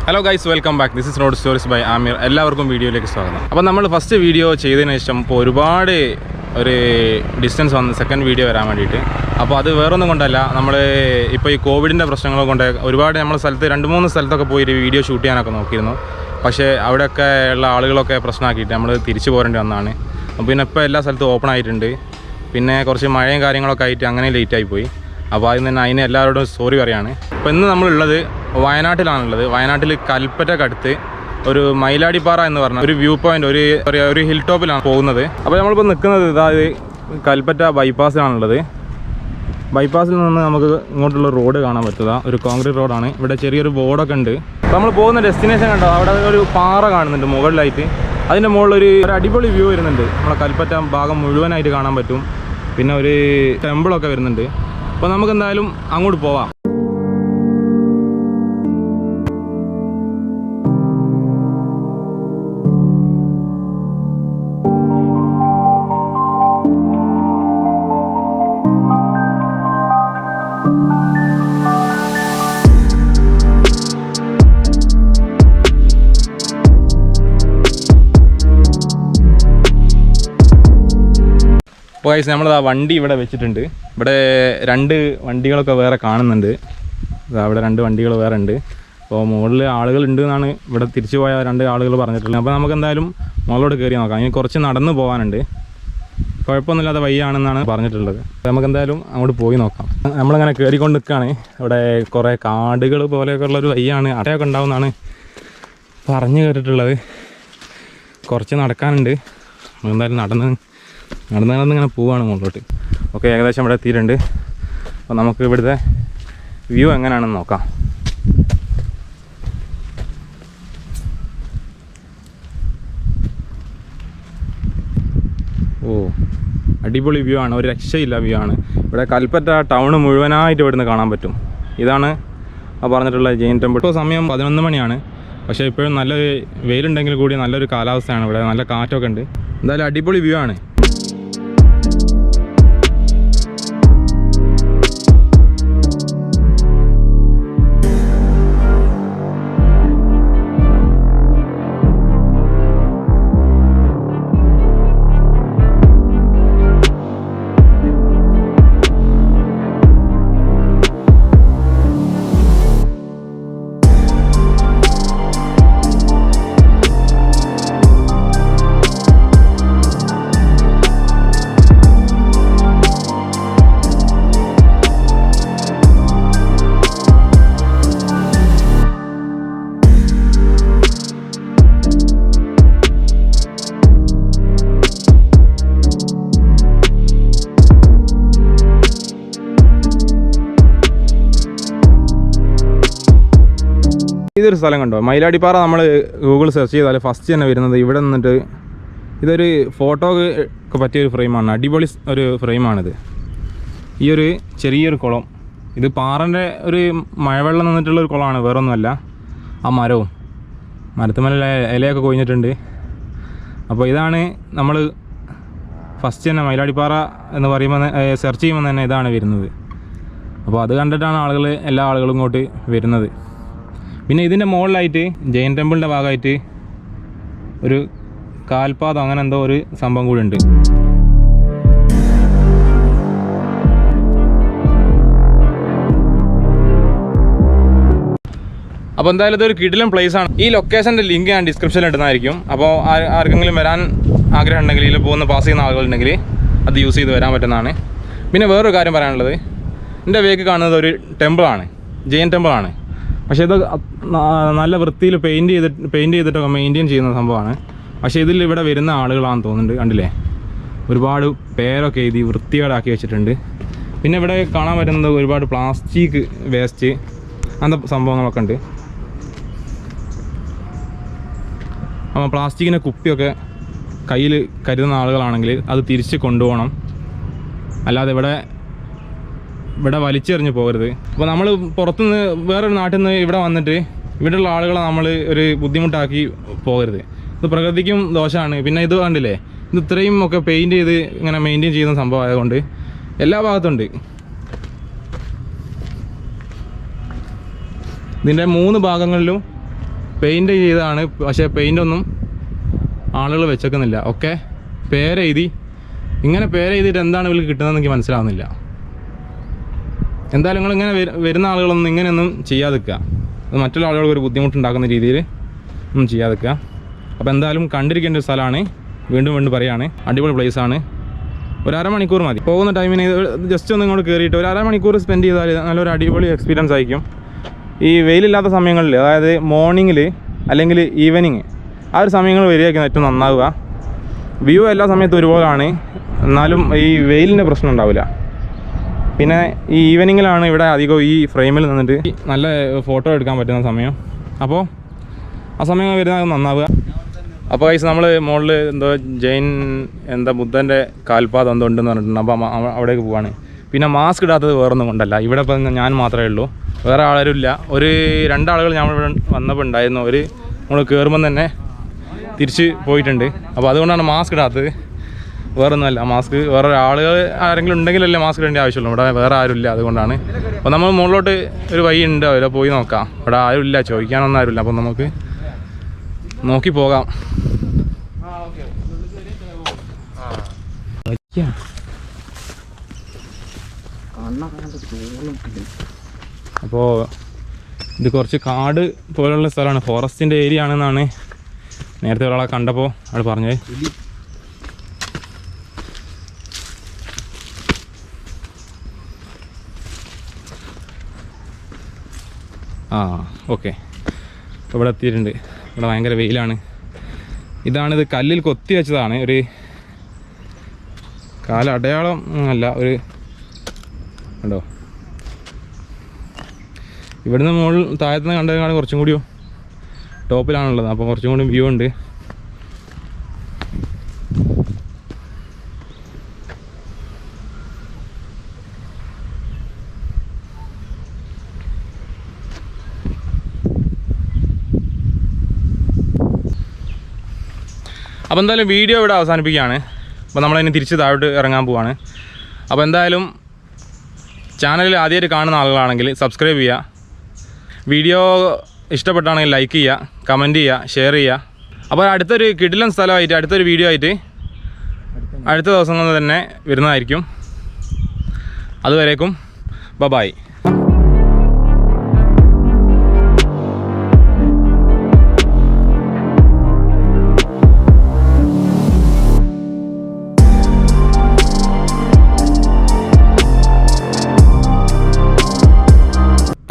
Hello guys, welcome back. This is road stories by Aamir. എല്ലാവർക്കും വീഡിയോയിലേക്ക് സ്വാഗതം. അപ്പോൾ നമ്മൾ ഫസ്റ്റ് വീഡിയോ ചെയ്തതിന് ശേഷം ഇപ്പോൾ ഒരുപാട് ഒരു ഡിസ്റ്റൻസ് വന്ന് സെക്കൻഡ് വീഡിയോ വരാൻ വേണ്ടിയിട്ട്. അപ്പോൾ അത് വേറൊന്നും കൊണ്ടല്ല, നമ്മൾ ഇപ്പോൾ ഈ കോവിഡിൻ്റെ പ്രശ്നങ്ങൾ കൊണ്ട് ഒരുപാട് നമ്മളെ സ്ഥലത്ത് 2-3 സ്ഥലത്തൊക്കെ പോയി ഒരു വീഡിയോ ഷൂട്ട് ചെയ്യാനൊക്കെ നോക്കിയിരുന്നു. പക്ഷേ അവിടെയൊക്കെ ഉള്ള ആളുകളൊക്കെ പ്രശ്നമാക്കിയിട്ട് നമ്മൾ തിരിച്ചു പോരേണ്ടി വന്നതാണ്. അപ്പോൾ പിന്നെ ഇപ്പോൾ എല്ലാ സ്ഥലത്തും ഓപ്പൺ ആയിട്ടുണ്ട്. പിന്നെ കുറച്ച് മഴയും കാര്യങ്ങളൊക്കെ ആയിട്ട് അങ്ങനെ ലേറ്റായി പോയി. അപ്പോൾ അതിന് തന്നെ അതിന് എല്ലാവരോടും സോറി പറയാണ്. അപ്പോൾ ഇന്ന് നമ്മളുള്ളത് വയനാട്ടിലാണുള്ളത്. വയനാട്ടിൽ കൽപ്പറ്റക്കടുത്ത് ഒരു മയിലാടിപ്പാറ എന്ന് പറഞ്ഞ ഒരു വ്യൂ പോയിൻ്റ്, ഒരു ഹിൽ ടോപ്പിലാണ് പോകുന്നത്. അപ്പോൾ നമ്മളിപ്പോൾ നിൽക്കുന്നത് കൽപ്പറ്റ ബൈപ്പാസിലാണുള്ളത്. ബൈപ്പാസിൽ നിന്ന് നമുക്ക് ഇങ്ങോട്ടുള്ള റോഡ് കാണാൻ പറ്റുക, ഒരു കോൺക്രീറ്റ് റോഡാണ്. ഇവിടെ ചെറിയൊരു ബോർഡൊക്കെ ഉണ്ട്. അപ്പോൾ നമ്മൾ പോകുന്ന ഡെസ്റ്റിനേഷൻ കണ്ടോ, അവിടെ ഒരു പാറ കാണുന്നുണ്ട് മുകളിലായിട്ട്. അതിൻ്റെ മുകളിലൊരു അടിപൊളി വ്യൂ വരുന്നുണ്ട്. നമ്മളെ കൽപ്പറ്റ ഭാഗം മുഴുവനായിട്ട് കാണാൻ പറ്റും. പിന്നെ ഒരു ടെമ്പിളൊക്കെ വരുന്നുണ്ട്. അപ്പോൾ നമുക്ക് എന്തായാലും അങ്ങോട്ട് പോവാം. അപ്പോൾ ഗൈസ്, നമ്മളത് ആ വണ്ടി ഇവിടെ വെച്ചിട്ടുണ്ട്. ഇവിടെ 2 വണ്ടികളൊക്കെ വേറെ കാണുന്നുണ്ട്. അവിടെ 2 വണ്ടികൾ വേറെ ഉണ്ട്. അപ്പോൾ മുകളിൽ ആളുകളുണ്ട് എന്നാണ് ഇവിടെ തിരിച്ചു പോയ 2 ആളുകൾ പറഞ്ഞിട്ടുള്ളത്. അപ്പോൾ നമുക്ക് എന്തായാലും മുകളിലോട്ട് കയറി നോക്കാം. ഇനി കുറച്ച് നടന്ന് പോകാനുണ്ട്. കുഴപ്പമൊന്നുമില്ലാത്ത വഴിയാണെന്നാണ് പറഞ്ഞിട്ടുള്ളത്. നമുക്ക് എന്തായാലും അങ്ങോട്ട് പോയി നോക്കാം. നമ്മളിങ്ങനെ കയറിക്കൊണ്ട് നിൽക്കുകയാണ്. ഇവിടെ കുറേ കാടുകൾ പോലെയൊക്കെ ഉള്ളൊരു വഴിയാണ്. അടയൊക്കെ ഉണ്ടാവുമെന്നാണ് പറഞ്ഞു കേട്ടിട്ടുള്ളത്. കുറച്ച് നടക്കാനുണ്ട്. എന്തായാലും നടന്നിങ്ങനെ പോവുകയാണ് മുകളിലോട്ട്. ഓക്കെ, ഏകദേശം ഇവിടെ എത്തിയിട്ടുണ്ട്. അപ്പോൾ നമുക്ക് ഇവിടുത്തെ വ്യൂ എങ്ങനെയാണെന്ന് നോക്കാം. ഓ, അടിപൊളി വ്യൂ ആണ്, ഒരു രക്ഷയില്ല വ്യൂ ആണ്. ഇവിടെ കൽപ്പറ്റ ടൗൺ മുഴുവനായിട്ട് ഇവിടുന്ന് കാണാൻ പറ്റും. ഇതാണ് ആ പറഞ്ഞിട്ടുള്ള ജെയിൻ ടെമ്പിൾ. ഇപ്പോൾ സമയം 11 മണിയാണ്. പക്ഷേ ഇപ്പോഴും നല്ല വെയിലുണ്ടെങ്കിൽ കൂടി നല്ലൊരു കാലാവസ്ഥയാണ്. ഇവിടെ നല്ല കാറ്റൊക്കെ ഉണ്ട്. എന്തായാലും അടിപൊളി വ്യൂ ആണ്. ഇതൊരു സ്ഥലം കണ്ടോ, മയിലാടിപ്പാറ. നമ്മൾ ഗൂഗിൾ സെർച്ച് ചെയ്താൽ ഫസ്റ്റ് തന്നെ വരുന്നത് ഇവിടെ നിന്നിട്ട് ഇതൊരു ഫോട്ടോക്ക് പറ്റിയൊരു ഫ്രെയിമാണ്. അടിപൊളി ഒരു ഫ്രെയിമാണിത്. ഈ ഒരു ചെറിയൊരു കുളം, ഇത് പാറൻ്റെ ഒരു മഴവെള്ളം നിന്നിട്ടുള്ളൊരു കുളമാണ്, വേറൊന്നുമല്ല. ആ മരത്തുമേലെ ഇലയൊക്കെ കൊഴിഞ്ഞിട്ടുണ്ട്. അപ്പോൾ ഇതാണ് നമ്മൾ ഫസ്റ്റ് തന്നെ മയിലാടിപ്പാറ എന്ന് പറയുമ്പോൾ സെർച്ച് ചെയ്യുമ്പോൾ തന്നെ ഇതാണ് വരുന്നത്. അപ്പോൾ അത് കണ്ടിട്ടാണ് എല്ലാ ആളുകളും ഇങ്ങോട്ട് വരുന്നത്. പിന്നെ ഇതിൻ്റെ മുകളിലായിട്ട് ജെയിൻ ടെമ്പിളിൻ്റെ ഭാഗമായിട്ട് ഒരു കാൽപാദം അങ്ങനെ എന്തോ ഒരു സംഭവം കൂടി ഉണ്ട്. അപ്പോൾ എന്തായാലും ഇതൊരു കിടിലൻ പ്ലേസാണ്. ഈ ലൊക്കേഷൻ്റെ ലിങ്ക് ഞാൻ ഡിസ്ക്രിപ്ഷനിൽ ഇടുന്നതായിരിക്കും. അപ്പോൾ ആർക്കെങ്കിലും വരാൻ ആഗ്രഹം ഉണ്ടെങ്കിൽ, ഇതിൽ പോകുന്ന പാസ് ചെയ്യുന്ന ആളുകളുണ്ടെങ്കിൽ അത് യൂസ് ചെയ്ത് വരാൻ പറ്റുന്നതാണ്. പിന്നെ വേറൊരു കാര്യം പറയാനുള്ളത്, എൻ്റെ വേക്ക് കാണുന്നത് ഒരു ടെമ്പിളാണ്, ജെയിൻ ടെമ്പിളാണ്. പക്ഷേ ഇത് നല്ല വൃത്തിയിൽ പെയിൻറ്റ് ചെയ്തിട്ടൊക്കെ മെയിൻറ്റെയിൻ ചെയ്യുന്ന സംഭവമാണ്. പക്ഷേ ഇതിൽ ഇവിടെ വരുന്ന ആളുകളാണെന്ന് തോന്നുന്നുണ്ട്. കണ്ടില്ലേ, ഒരുപാട് പേരൊക്കെ എഴുതി വൃത്തികേടാക്കി വെച്ചിട്ടുണ്ട്. പിന്നെ ഇവിടെ കാണാൻ പറ്റുന്നത് ഒരുപാട് പ്ലാസ്റ്റിക് വേസ്റ്റ് അങ്ങനത്തെ സംഭവങ്ങളൊക്കെ ഉണ്ട്. അപ്പോൾ പ്ലാസ്റ്റിക്കിൻ്റെ കുപ്പിയൊക്കെ കയ്യിൽ കരുതുന്ന ആളുകളാണെങ്കിൽ അത് തിരിച്ച് കൊണ്ടുപോകണം. അല്ലാതെ ഇവിടെ വലിച്ചെറിഞ്ഞ് പോകരുത്. അപ്പോൾ നമ്മൾ പുറത്തുനിന്ന് വേറൊരു നാട്ടിൽ നിന്ന് ഇവിടെ വന്നിട്ട് ഇവിടെയുള്ള ആളുകളെ നമ്മൾ ഒരു ബുദ്ധിമുട്ടാക്കി പോകരുത്. ഇത് പ്രകൃതിക്കും ദോഷമാണ്. പിന്നെ ഇത് കണ്ടില്ലേ, ഇത് ഇത്രയും ഒക്കെ പെയിൻറ്റ് ചെയ്ത് ഇങ്ങനെ മെയിൻറ്റെയിൻ ചെയ്യുന്ന സംഭവം ആയതുകൊണ്ട് എല്ലാ ഭാഗത്തുണ്ട്. ഇതിൻ്റെ 3 ഭാഗങ്ങളിലും പെയിൻറ്റ് ചെയ്തതാണ്. പക്ഷേ പെയിൻ്റൊന്നും ആളുകൾ വെച്ചേക്കുന്നില്ല. ഒക്കെ പേരെഴുതി. ഇങ്ങനെ പേരെഴുതിയിട്ട് എന്താണ് ഇവർക്ക് കിട്ടുന്നതെന്ന് എനിക്ക് മനസ്സിലാവുന്നില്ല. എന്തായാലും നിങ്ങളിങ്ങനെ വരുന്ന ആളുകളൊന്നും ഇങ്ങനെയൊന്നും ചെയ്യാതിരിക്കുക. അത് മറ്റുള്ള ആളുകൾക്ക് ഒരു ബുദ്ധിമുട്ടുണ്ടാക്കുന്ന രീതിയിൽ ഒന്നും ചെയ്യാതിരിക്കുക. അപ്പോൾ എന്തായാലും കണ്ടിരിക്കേണ്ട ഒരു സ്ഥലമാണ്. വീണ്ടും പറയുകയാണ്, അടിപൊളി പ്ലേസാണ്. ഒരു അരമണിക്കൂർ മതി. പോകുന്ന ടൈമിന് ജസ്റ്റ് ഒന്ന് ഇങ്ങോട്ട് കയറിയിട്ട് ഒരു അരമണിക്കൂർ സ്പെൻഡ് ചെയ്താൽ നല്ലൊരു അടിപൊളി എക്സ്പീരിയൻസ് ആയിരിക്കും. ഈ വെയിലില്ലാത്ത സമയങ്ങളിൽ, അതായത് മോർണിംഗിൽ അല്ലെങ്കിൽ ഈവനിങ്, ആ ഒരു സമയങ്ങൾ വരികയായിരിക്കും ഏറ്റവും നന്നാവുക. വ്യൂ എല്ലാ സമയത്തും ഒരുപോലെയാണ്, എന്നാലും ഈ വെയിലിൻ്റെ പ്രശ്നം ഉണ്ടാവില്ല. പിന്നെ ഈ ഈവനിങ്ങിലാണ് ഇവിടെ അധികം ഈ ഫ്രെയിമിൽ നിന്നിട്ട് നല്ല ഫോട്ടോ എടുക്കാൻ പറ്റുന്ന സമയം. അപ്പോൾ ആ സമയം വരുന്നത് നന്നാവുക. അപ്പോൾ ഗൈസ് നമ്മൾ മുകളിൽ എന്തോ ജൈൻ ബുദ്ധൻ്റെ കാൽപാദം എന്തോ ഉണ്ടെന്ന് പറഞ്ഞിട്ടുണ്ട്. അപ്പോൾ അവിടേക്ക് പോവാണ്. പിന്നെ മാസ്ക് ഇടാത്തത് വേറൊന്നും കൊണ്ടല്ല. ഇവിടെ ഇപ്പം ഞാൻ മാത്രമേ ഉള്ളൂ, വേറെ ആരും ഇല്ല. ഒരു 2 ആളുകൾ ഇവിടെ വന്നപ്പോൾ ഉണ്ടായിരുന്നു. നമ്മൾ കയറുമ്പം തന്നെ തിരിച്ച് പോയിട്ടുണ്ട്. അപ്പോൾ അതുകൊണ്ടാണ് മാസ്ക് ഇടാത്തത്, വേറൊന്നുമല്ല. മാസ്ക് വേറെ ആളുകൾ ആരെങ്കിലും ഉണ്ടെങ്കിലല്ലേ മാസ്ക് ഇടേണ്ട ആവശ്യമുള്ളൂ. ഇവിടെ വേറെ ആരുമില്ല, അതുകൊണ്ടാണ്. അപ്പോൾ നമ്മൾ മുകളിലോട്ട് ഒരു വഴി ഉണ്ട്, അതിൽ പോയി നോക്കാം. ഇവിടെ ആരുമില്ല, ചോദിക്കാനൊന്നും ആരുമില്ല. അപ്പം നമുക്ക് നോക്കി പോകാം. അപ്പോൾ ഇത് കുറച്ച് കാട് പോലുള്ള സ്ഥലമാണ്, ഫോറസ്റ്റിൻ്റെ ഏരിയ ആണെന്നാണ് നേരത്തെ ഒരാളെ കണ്ടപ്പോൾ അവിടെ പറഞ്ഞത്. ഓക്കെ, ഇപ്പോൾ ഇവിടെ എത്തിയിട്ടുണ്ട്. ഇവിടെ ഭയങ്കര വെയിലാണ്. ഇതാണിത്, കല്ലിൽ കൊത്തി വെച്ചതാണ്. ഒരു കാലടയാളം അല്ല, ഒരു കണ്ടോ, ഇവിടുന്ന് മുകളിൽ താഴത്തുനിന്ന് കണ്ടതിനാണ് കുറച്ചും കൂടിയോ ടോപ്പിലാണുള്ളത്. അപ്പോൾ കുറച്ചും കൂടി വ്യൂ ഉണ്ട്. അപ്പോൾ എന്തായാലും വീഡിയോ ഇവിടെ അവസാനിപ്പിക്കുകയാണ്. അപ്പോൾ നമ്മളതിന് തിരിച്ച് താഴോട്ട് ഇറങ്ങാൻ പോവാണ്. അപ്പോൾ എന്തായാലും ചാനലിൽ ആദ്യമായിട്ട് കാണുന്ന ആളുകളാണെങ്കിൽ സബ്സ്ക്രൈബ് ചെയ്യുക. വീഡിയോ ഇഷ്ടപ്പെട്ടാണെങ്കിൽ ലൈക്ക് ചെയ്യുക, കമൻറ്റ് ചെയ്യുക, ഷെയർ ചെയ്യുക. അപ്പോൾ അടുത്തൊരു കിടിലൻ സ്ഥലമായിട്ട് അടുത്തൊരു വീഡിയോ ആയിട്ട് അടുത്ത ദിവസങ്ങളിൽ തന്നെ വരുന്നതായിരിക്കും. അതുവരേക്കും ബൈ.